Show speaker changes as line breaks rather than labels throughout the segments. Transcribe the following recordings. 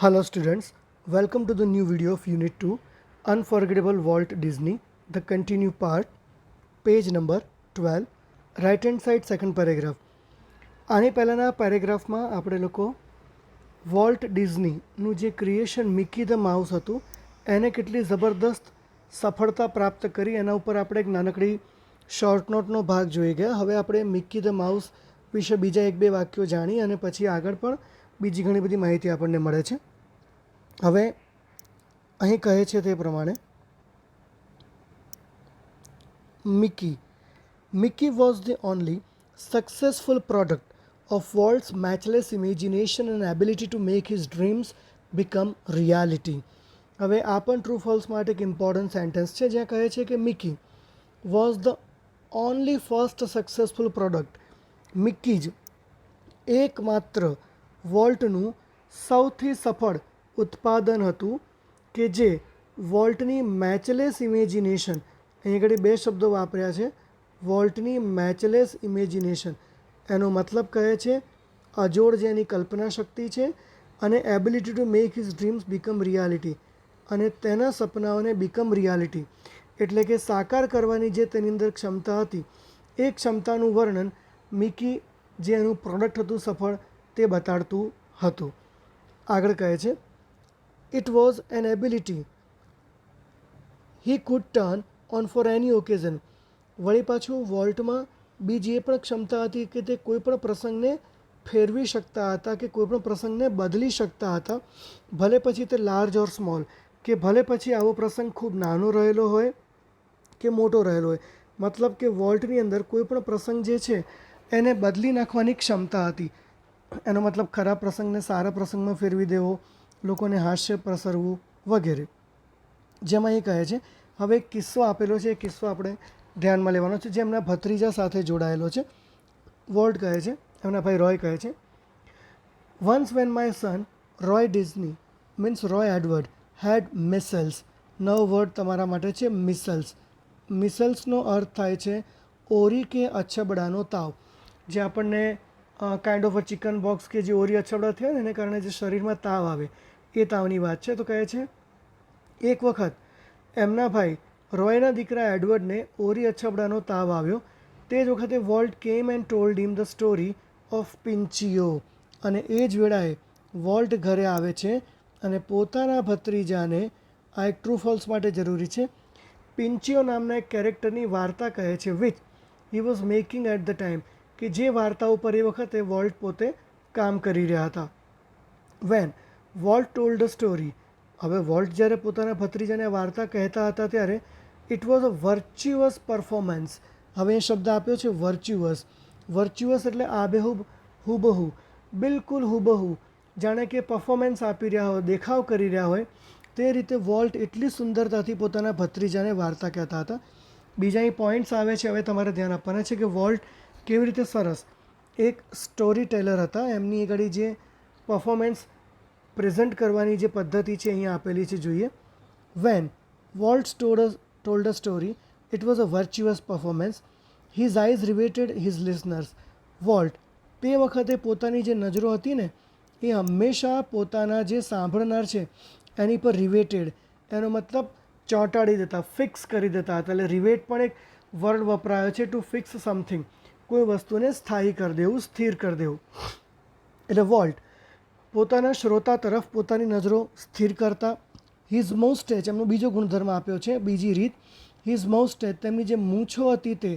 Hello students, welcome to the new video of Unit 2, Unforgettable Walt Disney, the continue part, page number 12, right hand side second paragraph. આની પહેલાંના પેરેગ્રાફમાં આપણે લોકો volt ડિઝનીનું જે creation Mickey the mouse હતું એને કેટલી જબરદસ્ત સફળતા પ્રાપ્ત કરી એના ઉપર આપણે એક નાનકડી શોર્ટ નોટનો ભાગ જોઈ ગયા. હવે આપણે મિકી ધ માઉસ વિશે બીજા એક બે વાક્યો જાણી અને પછી આગળ પણ બીજી ઘણી બધી માહિતી આપણને મળે છે. હવે અહીં કહે છે તે પ્રમાણે Mickey was the only successful product of Walt's matchless imagination and ability to make his dreams become reality. હવે આ પણ ટ્રુ ફોલ્સ માટે એક ઇમ્પોર્ટન્ટ સેન્ટેન્સ છે જ્યાં કહે છે કે Mickey was the only first successful product. Mickey જ એકમાત્ર વોલ્ટનું સૌથી સફળ ઉત્પાદન હતું કે જે વોલ્ટની મેચલેસ ઇમેજિનેશન, અહીં આગળ બે શબ્દો વાપર્યા છે, વોલ્ટની મેચલેસ ઇમેજિનેશન એનો મતલબ કહે છે અજોડ જે એની કલ્પના શક્તિ છે અને ability to make his dreams become reality, અને તેના સપનાઓને બીકમ રિયાલિટી એટલે કે સાકાર કરવાની જે તેની અંદર ક્ષમતા હતી એ ક્ષમતાનું વર્ણન મિકી જે એનું પ્રોડક્ટ હતું સફળ તે બતાડતું હતું. આગળ કહે છે It was an ability he could turn on for any occasion. વળી પાછું વોલ્ટમાં બીજી એ પણ ક્ષમતા હતી કે તે કોઈપણ પ્રસંગને ફેરવી શકતા હતા કે કોઈપણ પ્રસંગને બદલી શકતા હતા, ભલે પછી તે લાર્જ ઓર સ્મોલ, કે ભલે પછી આવો પ્રસંગ ખૂબ નાનો રહેલો હોય કે મોટો રહેલો હોય. મતલબ કે વોલ્ટની અંદર કોઈપણ પ્રસંગ જે છે એને બદલી નાખવાની ક્ષમતા હતી. એનો મતલબ ખરાબ પ્રસંગને સારા પ્રસંગમાં ફેરવી દેવો, લોકોને હાસ્ય પ્રસરવું વગેરે. જેમાં એ કહે છે, હવે એક કિસ્સો આપેલો છે, એ કિસ્સો આપણે ધ્યાનમાં લેવાનો છે જે એમના ભત્રીજા સાથે જોડાયેલો છે. વોલ્ટ કહે છે, એમના ભાઈ રોય કહે છે, once when my son Roy Disney means Roy Edward had measles. નવો વર્ડ તમારા માટે છે મિસલ્સ. મિસલ્સનો અર્થ થાય છે ઓરી કે અછબડાનો તાવ, જે આપણને kind of a chicken box કે જે ઓરી અછબડા થયા ને એને કારણે જે શરીરમાં તાવ આવે એ તાવની વાત છે. તો કહે છે એક વખત એમના ભાઈ રોયના દીકરા એડવર્ડને ઓરી અછબડાનો તાવ આવ્યો. તે જ વખતે Walt came and told him the story of Pinocchio, અને એ જ વેળાએ વોલ્ટ ઘરે આવે છે અને પોતાના ભત્રીજાને, આ એક ટ્રુ ફોલ્સ માટે જરૂરી છે, પિન્ચિયો નામના એક કેરેક્ટરની વાર્તા કહે છે which he was making at the time, કે જે વાર્તા ઉપર એ વખતે વોલ્ટ પોતે કામ કરી રહ્યા હતા. When Walt told the story, હવે વોલ્ટ જ્યારે પોતાના ભત્રીજાને વાર્તા કહેતા હતા ત્યારે it was a virtuous performance. હવે એ શબ્દ આપ્યો છે વર્ચ્યુઅસ. વર્ચ્યુઅસ એટલે આબેહૂબ, હુબહુ, બિલકુલ હુબહુ, જાણે કે પરફોર્મન્સ આપી રહ્યા હોય, દેખાવ કરી રહ્યા હોય તે રીતે વોલ્ટ એટલી સુંદરતાથી પોતાના ભત્રીજાને વાર્તા કહેતા હતા. બીજા અહીં પોઈન્ટ્સ આવે છે, હવે તમારે ધ્યાન આપવાના છે કે વોલ્ટ કેવી રીતે સરસ એક સ્ટોરી ટેલર હતા. એમની આગળ જે પરફોર્મન્સ પ્રેઝન્ટ કરવાની જે પદ્ધતિ છે અહીંયા આપેલી છે, જોઈએ. When Walt told a story it was a virtuous performance. His eyes riveted his listeners. Walt તે વખતે પોતાની જે નજરો હતી ને એ હંમેશા પોતાના જે સાંભળનાર છે એની પર રિવેટેડ, એનો મતલબ ચોંટાડી દેતા, ફિક્સ કરી દેતા હતા. એટલે રિવેટ પણ એક વર્ડ વપરાયો છે ટુ ફિક્સ સમથિંગ, કોઈ વસ્તુને સ્થાયી કરી દેવું, સ્થિર કરી દેવું. એટલે વોલ્ટ પોતાના શ્રોતા તરફ પોતાની નજરો સ્થિર કરતા. હિઝ માઉસ્ટેચ એમનો બીજો ગુણધર્મ આપ્યો છે, બીજી રીત. હિઝ માઉસ્ટેચ તેમની જે મૂછો હતી તે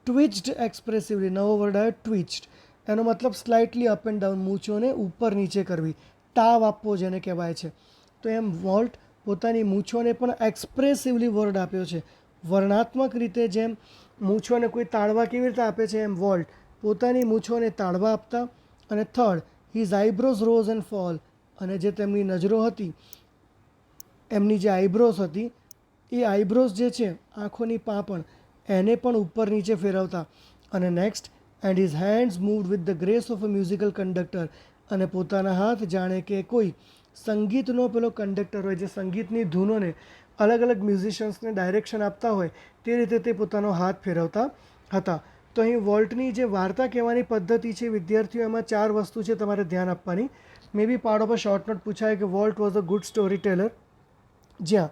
ટ્વિચ્ડ એક્સપ્રેસિવલી, નવો વર્ડ આવ્યો ટ્વિચ્ડ, એનો મતલબ સ્લાઇટલી અપ એન્ડ ડાઉન, મૂછોને ઉપર નીચે કરવી, તાવ આપવો જેને કહેવાય છે. તો એમ વોલ્ટ પોતાની મૂછોને પણ એક્સપ્રેસિવલી વર્ડ આપ્યો છે, વર્ણાત્મક રીતે. જેમ મૂછોને કોઈ તાળવા કેવી રીતે આપે છે એમ વોલ્ટ પોતાની મૂછોને તાળવા આપતા. અને third, his eyebrows rose and fall, અને જે તેમની નજરો હતી, એમની જે આઈબ્રોઝ હતી એ આઈબ્રોઝ જે છે આંખોની પાંપણ એને પણ ઉપર નીચે ફેરવતા. અને next, and his hands moved with the grace of a musical conductor, અને પોતાના હાથ જાણે કે કોઈ સંગીતનો પેલો કંડક્ટર હોય જે સંગીતની ધૂનોને અલગ અલગ મ્યુઝિશિયન્સને ડાયરેક્શન આપતા હોય તે રીતે તે પોતાનો હાથ ફેરવતા હતા. તો અહીં વોલ્ટની જે વાર્તા કહેવાની પદ્ધતિ છે વિદ્યાર્થીઓ, એમાં 4 વસ્તુ છે તમારે ધ્યાન આપવાની. Maybe part of a short note પૂછાય કે Walt was a good story teller, જ્યાં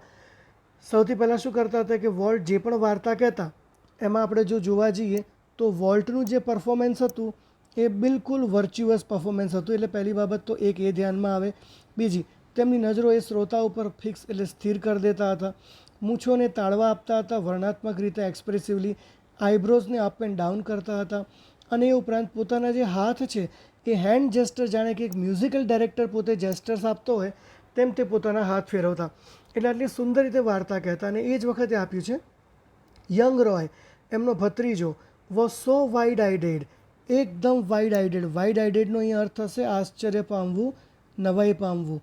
સૌથી પહેલાં શું કરતા હતા કે વોલ્ટ જે પણ વાર્તા કહેતા એમાં આપણે જો જોવા જઈએ તો વોલ્ટનું જે પરફોર્મન્સ હતું એ બિલકુલ વર્ચ્યુઅસ પરફોર્મન્સ હતું. એટલે પહેલી બાબત તો એક એ ધ્યાનમાં આવે. બીજી, તેમની નજરો એ શ્રોતા ઉપર ફિક્સ એટલે સ્થિર કરી દેતા હતા. મૂછોને તાળવા આપતા હતા, વર્ણનાત્મક રીતે એક્સપ્રેસિવલી આઈબ્રોઝને અપ એન્ડ ડાઉન કરતા હતા. અને એ ઉપરાંત પોતાના જે હાથ છે એ હેન્ડ જેસ્ટર, જાણે કે એક મ્યુઝિકલ ડાયરેક્ટર પોતે જેસ્ટર્સ આપતો હોય તેમ તે પોતાના હાથ ફેરવતા. એટલે આટલી સુંદર રીતે વાર્તા કહેતા. અને એ જ વખતે આપ્યું છે યંગ રોય, એમનો ભત્રીજો, વોઝ સો વાઇડ આઇડેડ, એકદમ વાઇડ આઇડેડ. વાઇડ આઇડેડનો અહીં અર્થ થશે આશ્ચર્ય પામવું, નવાઈ પામવું,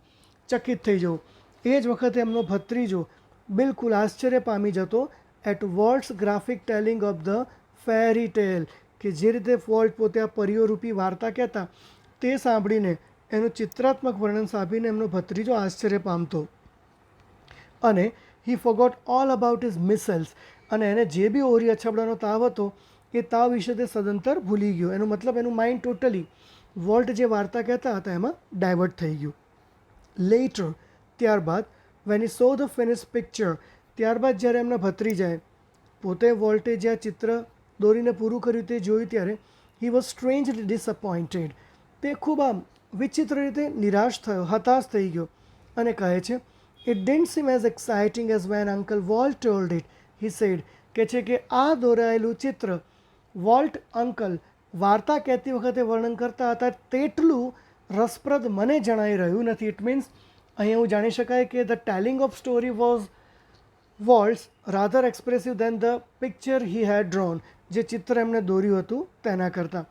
ચકિત થઈ જવું. એ જ વખતે એમનો ભત્રીજો બિલકુલ આશ્ચર્ય પામી જતો at Walt's graphic telling of the fairy tale, કે જે રીતે વોલ્ટ પોતે આ પરિયોરૂપી વાર્તા કહેતા તે સાંભળીને એનું ચિત્રાત્મક વર્ણન સાંભળીને એમનો ભત્રીજો આશ્ચર્ય પામતો. અને હી ફોગોટ ઓલ અબાઉટ હિઝ મિસલ્સ, અને એને જે બી ઓરી અછબડાનો તાવ હતો એ તાવ વિશે તે સદંતર ભૂલી ગયો. એનો મતલબ એનું માઇન્ડ ટોટલી વોલ્ટ જે વાર્તા કહેતા હતા એમાં ડાયવર્ટ થઈ ગયું. લેટર, ત્યારબાદ, when he so the finish picture, ત્યારબાદ જ્યારે એમના ભત્રીજાએ પોતે વોલ્ટે જે આ ચિત્ર દોરીને પૂરું કર્યું તે જોયું ત્યારે હી વોઝ સ્ટ્રેન્જલી ડિસઅપોઇન્ટેડ, તે ખૂબ આમ વિચિત્ર રીતે નિરાશ થયો, હતાશ થઈ ગયો. અને કહે છે it didn't seem as exciting as when uncle Walt told it, he said, કે છે કે આ દોરાયેલું ચિત્ર વોલ્ટ અંકલ વાર્તા કહેતી વખતે વર્ણન કરતા હતા તેટલું રસપ્રદ મને જણાઈ રહ્યું નથી. ઇટ મીન્સ અહીં એવું જાણી શકાય કે the telling of story was Walt's rather expressive than the picture he had drawn, જે ચિત્ર એમણે દોર્યું હતું તેના કરતાં.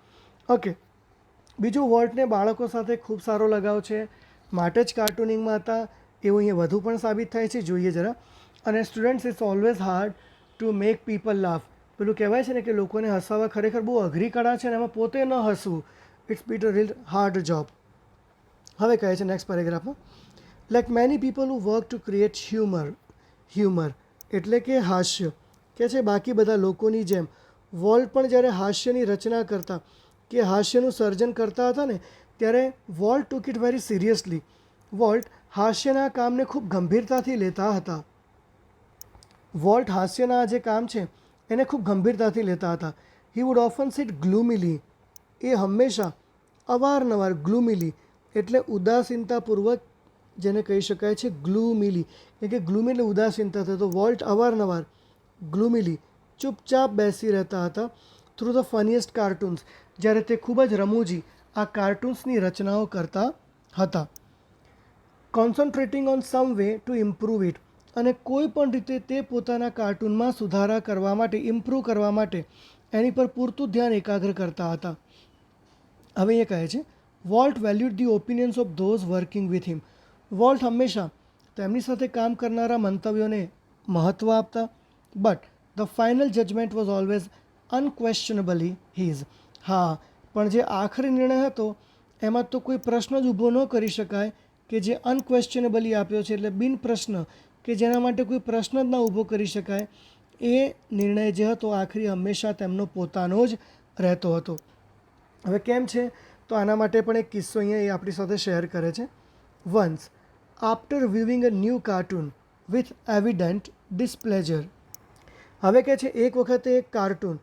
ઓકે, બીજું, વોલ્ટને બાળકો સાથે ખૂબ સારો લગાવ છે માટે જ કાર્ટૂનિંગમાં હતા એવું અહીંયા વધુ પણ સાબિત થાય છે. જોઈએ જરા. અને students, it's always hard to make people laugh. પેલું કહેવાય છે ને કે લોકોને હસાવવા ખરેખર બહુ અઘરી કળા છે ને એમાં પોતે ન હસવું, it's bit a real hard job. હવે કહે છે નેક્સ્ટ પેરેગ્રાફમાં, like many people who work to create humour એટલે કે હાસ્ય, કે છે બાકી બધા લોકોની જેમ વોલ્ટ પણ જ્યારે હાસ્યની રચના કરતા કે હાસ્યનું સર્જન કરતા હતા ને ત્યારે Walt took it very seriously. Walt હાસ્યના કામને ખૂબ ગંભીરતાથી લેતા હતા. વોલ્ટ હાસ્યના જે કામ છે એને ખૂબ ગંભીરતાથી લેતા હતા. હી વુડ ઓફન સિટ ગ્લુમિલી, એ હંમેશા અવારનવાર, ગ્લુમિલી એટલે ઉદાસીનતાપૂર્વક, જેને કહી શકાય છે ગ્લુમિલી, એટલે કે ગ્લુમી એટલે ઉદાસીનતા થાય. તો વોલ્ટ અવારનવાર ગ્લુમિલી ચૂપચાપ બેસી રહેતા હતા થ્રુ ધ ફનીએસ્ટ કાર્ટૂન્સ, જ્યારે તે ખૂબ જ રમૂજી આ કાર્ટૂન્સની રચનાઓ કરતા હતા. Concentrating on some way to improve it, અને કોઈ પણ રીતે તે પોતાના કાર્ટૂનમાં સુધારા કરવા માટે, ઇમ્પ્રૂવ કરવા માટે એની પર પૂરતું ધ્યાન એકાગ્ર કરતા હતા. હવે એ કહે છે Walt valued the opinions of those working with him. Walt હંમેશા તેમની સાથે કામ કરનારા મંતવ્યોને મહત્ત્વ આપતા. But the final judgement was always unquestionably his. હા, પણ જે આખરી નિર્ણય હતો એમાં તો કોઈ પ્રશ્ન જ ઊભો ન કરી શકાય કે જે અનક્વેશ્ચનેબલી આપ્યો છે, એટલે બિન પ્રશ્ન, કે જેના માટે કોઈ પ્રશ્ન જ ના ઊભો કરી શકાય, એ નિર્ણય જે હતો આખરી હંમેશા તેમનો પોતાનો જ રહેતો હતો. હવે કેમ છે તો આના માટે પણ એક કિસ્સો અહીંયા એ આપણી સાથે શેર કરે છે. Once after viewing a new cartoon with evident displeasure. હવે કહે છે એક વખતે એક કાર્ટૂન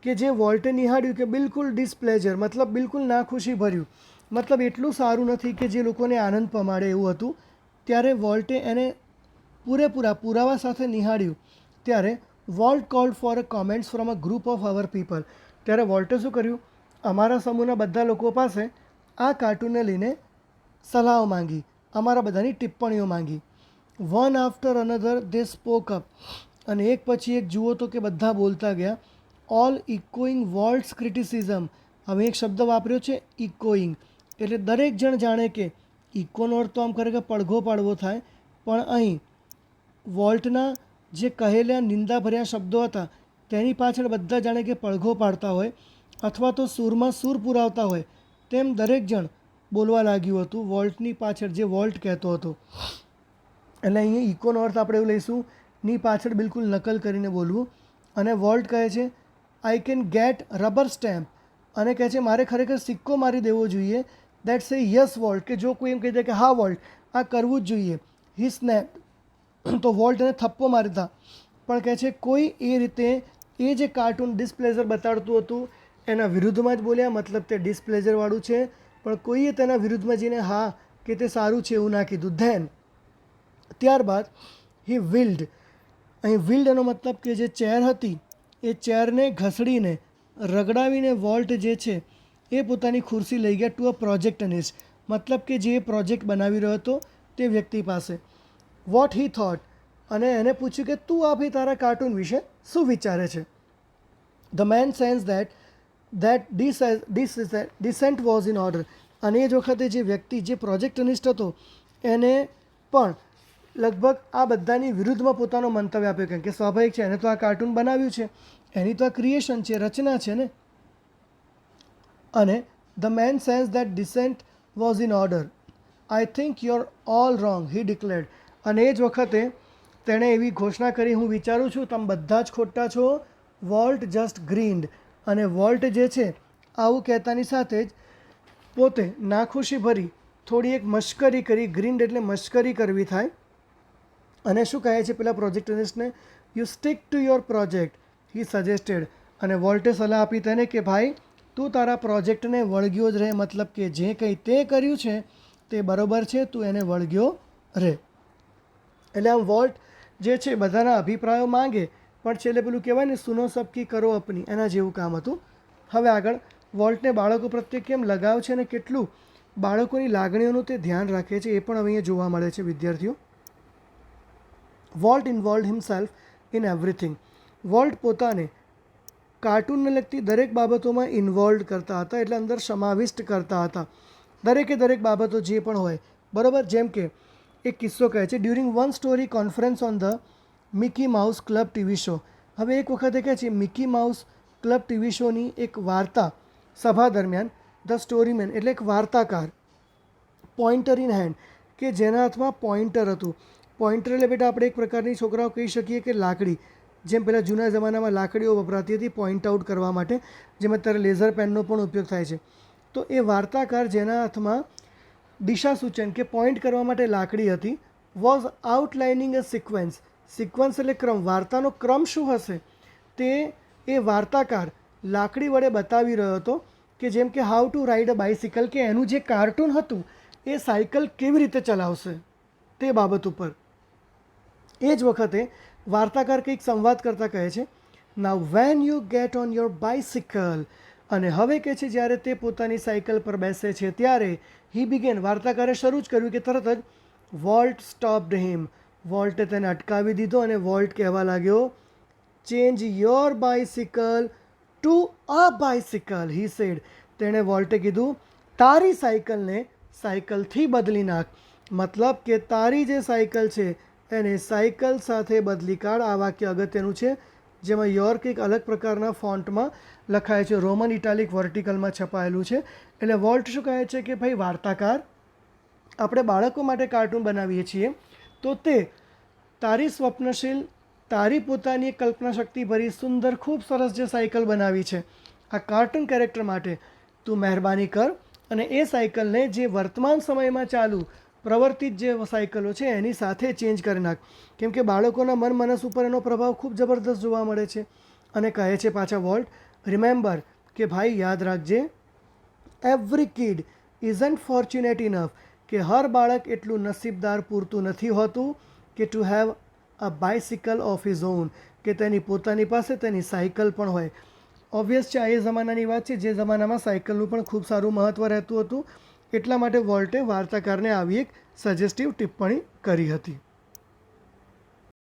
કે જે વોલ્ટે નિહાળ્યું કે બિલકુલ ડિસપ્લેઝર, મતલબ બિલકુલ નાખુશી ભર્યું, મતલબ એટલું સારું નથી કે જે લોકોને આનંદ પમાડે એવું હતું. ત્યારે વોલ્ટે એને પૂરેપૂરા પુરાવા સાથે નિહાળ્યું. ત્યારે volt cold for a comments from a group of our people. ત્યારે વોલ્ટે શું કર્યું, અમારા સમૂહના બધા લોકો પાસે આ કાર્ટૂનને લઈને સલાહો માંગી, અમારા બધાની ટિપ્પણીઓ માંગી. વન આફ્ટર અનધર દે સ્પોક અપ, અને એક પછી એક જુઓ તો કે બધા બોલતા ગયા. All echoing Walt's criticism. હવે એક શબ્દ વાપર્યો છે ઇકોઈંગ, એટલે દરેક જણ જાણે કે ઇકોનો અર્થ તો આમ ખરેખર પડઘો પાડવો થાય, પણ અહીં વોલ્ટના જે કહેલા નિંદાભર્યા શબ્દો હતા તેની પાછળ બધા જાણે કે પડઘો પાડતા હોય અથવા તો સૂરમાં સૂર પુરાવતા હોય તેમ દરેક જણ બોલવા લાગ્યું હતું વોલ્ટની પાછળ, જે વોલ્ટ કહેતો હતો. એટલે અહીંયા ઇકોનો અર્થ આપણે એવું લઈશું ની પાછળ બિલકુલ નકલ કરીને બોલવું. અને વોલ્ટ કહે છે I can get rubber stamp, અને કહે છે મારે ખરેખર સિક્કો મારી દેવો જોઈએ દેટ્સ એ યસ વોલ્ટ, કે જો કોઈ એમ કહી દે કે હા વોલ્ટ આ કરવું જ જોઈએ, હી સ્નેપ, તો વોલ્ટ એને થપ્પો મારતા. પણ કહે છે કોઈ એ રીતે એ જે કાર્ટૂન ડિસ્પ્લેઝર બતાડતું હતું એના વિરુદ્ધમાં જ બોલ્યા, મતલબ તે ડિસ્પ્લેઝરવાળું છે, પણ કોઈએ તેના વિરુદ્ધમાં જઈને હા કે તે સારું છે એવું ના કીધું. ધેન ત્યારબાદ હી વિલ્ડ, અહીં વિલ્ડ એનો મતલબ કે જે ચેર હતી એ ચેરને ઘસડીને રગડાવીને વોલ્ટ જે છે એ પોતાની ખુરશી લઈ ગયા ટુ અ પ્રોજેક્ટનિસ્ટ, મતલબ કે જે પ્રોજેક્ટ બનાવી રહ્યો હતો તે વ્યક્તિ પાસે. વોટ હી થોટ, અને એને પૂછ્યું કે તું આ ભાઈ તારા કાર્ટૂન વિશે શું વિચારે છે. The men sense that dissent was in order, અને એ જ વખતે જે વ્યક્તિ જે પ્રોજેક્ટનિસ્ટ હતો એને પણ લગભગ આ બધાની વિરુદ્ધમાં પોતાનો મંતવ્ય આપ્યો, કેમ કે સ્વાભાવિક છે, એને તો આ કાર્ટૂન બનાવ્યું છે, એની તો આ ક્રિએશન છે, રચના છે ને. અને the men sense that dissent was in order, I think you are all wrong, he declared, અને એ જ વખતે તેણે એવી ઘોષણા કરી, હું વિચારું છું તમે બધા જ ખોટા છો. વોલ્ટ જસ્ટ ગ્રીન્ડ, અને વોલ્ટ જે છે આવું કહેતાની સાથે જ પોતે નાખુશી ભરી થોડી એક મશ્કરી કરી, ગ્રીન્ડ એટલે મશ્કરી કરવી થાય, અને શું કહે છે પેલા પ્રોજેક્ટનિસ્ટને, you stick to your project, he suggested, અને વોલ્ટે સલાહ આપી તેને કે ભાઈ તું તારા પ્રોજેક્ટને વળગ્યો જ રહે, મતલબ કે જે કંઈ તે કર્યું છે તે બરાબર છે, તું એને વળગ્યો રહે. એટલે આમ વોલ્ટ જે છે બધાના અભિપ્રાયો માંગે, પણ છેલ્લે પેલું કહેવાય ને સુનો સબકી કરો અપની, એના જેવું કામ હતું. હવે આગળ વોલ્ટને બાળકો પ્રત્યે કેમ લગાવ છે અને કેટલું બાળકોની લાગણીઓનું તે ધ્યાન રાખે છે એ પણ હવે અહીંયા જોવા મળે છે વિદ્યાર્થીઓ. Volt involve himself in everything, volt પોતાને કાર્ટૂનને લગતી દરેક બાબતોમાં ઇન્વોલ્વ કરતા હતા, એટલે અંદર સમાવિષ્ટ કરતા હતા, દરેકે દરેક બાબતો જે પણ હોય બરાબર. જેમ કે એક કિસ્સો કહે છે, during one story conference on the Mickey mouse club TV show. હવે એક વખતે કહે છે મિકી માઉસ ક્લબ ટીવી શોની એક વાર્તા સભા દરમિયાન ધ સ્ટોરીમેન એટલે એક વાર્તાકાર, પોઇન્ટર ઇન હેન્ડ, કે જેના હાથમાં પોઇન્ટર હતું. પોઇન્ટર એટલે બેટા આપણે એક પ્રકારની છોકરાઓ કહી શકીએ કે લાકડી, જેમ પહેલાં જૂના જમાનામાં લાકડીઓ વપરાતી હતી પોઈન્ટ આઉટ કરવા માટે, જેમ અત્યારે લેઝર પેનનો પણ ઉપયોગ થાય છે. તો એ વાર્તાકાર જેના હાથમાં દિશા સૂચન કે પોઈન્ટ કરવા માટે લાકડી હતી, વોઝ આઉટલાઇનિંગ અ સિક્વન્સ, સિક્વન્સ એટલે ક્રમ, વાર્તાનો ક્રમ શું હશે તે એ વાર્તાકાર લાકડી વડે બતાવી રહ્યો હતો, કે જેમ કે how to ride a bicycle, કે એનું જે કાર્ટૂન હતું એ સાયકલ કેવી રીતે ચલાવશે તે બાબત ઉપર. એ જ વખતે વાર્તાકાર કંઈક સંવાદ કરતાં કહે છે, now when you get on your bicycle, અને હવે કહે છે જ્યારે તે પોતાની સાયકલ પર બેસે છે ત્યારે હી બિગેન, વાર્તાકારે શરૂ જ કર્યું કે તરત જ વોલ્ટ સ્ટોપ્ડ હિમ, વોલ્ટે તેને અટકાવી દીધો અને વોલ્ટ કહેવા લાગ્યો, change your bicycle to a bicycle, he said, તેણે વોલ્ટે કીધું તારી સાયકલને સાયકલથી બદલી નાખ, મતલબ કે તારી જે સાયકલ છે એને સાયકલ સાથે બદલી કાઢ. આ વાક્ય અગત્યનું છે, જેમાં યોર કંઈક અલગ પ્રકારના ફોન્ટમાં લખાય છે, રોમન ઇટાલિક વર્ટિકલમાં છપાયેલું છે. એટલે વોલ્ટ શું કહે છે કે ભાઈ વાર્તાકાર, આપણે બાળકો માટે કાર્ટૂન બનાવીએ છીએ તો તે તારી સ્વપ્નશીલ, તારી પોતાની કલ્પના શક્તિ ભરી સુંદર ખૂબ સરસ જે સાયકલ બનાવી છે આ કાર્ટૂન કેરેક્ટર માટે, તું મહેરબાની કર અને એ સાયકલને જે વર્તમાન સમયમાં ચાલુ પ્રવર્તિત જે સાયકલો છે એની સાથે ચેન્જ કરી નાખ. કેમ કે બાળકોના મન મનસ ઉપર એનો પ્રભાવ ખૂબ જબરદસ્ત જોવા મળે છે. અને કહે છે પાછા વોલ્ટ, રિમેમ્બર કે ભાઈ યાદ રાખજે, every kid isn't fortunate enough, કે હર બાળક એટલું નસીબદાર પૂરતું નથી હોતું કે to have a bicycle of his own, કે તેની પોતાની પાસે તેની સાયકલ પણ હોય. ઓબ્વિયસ છે, આ એ જમાનાની વાત છે જે જમાનામાં સાયકલનું પણ ખૂબ સારું મહત્ત્વ રહેતું હતું. એટલા માટે વોલ્ટે વાર્તાકારને આવી એક સજેસ્ટિવ ટિપ્પણી કરી હતી.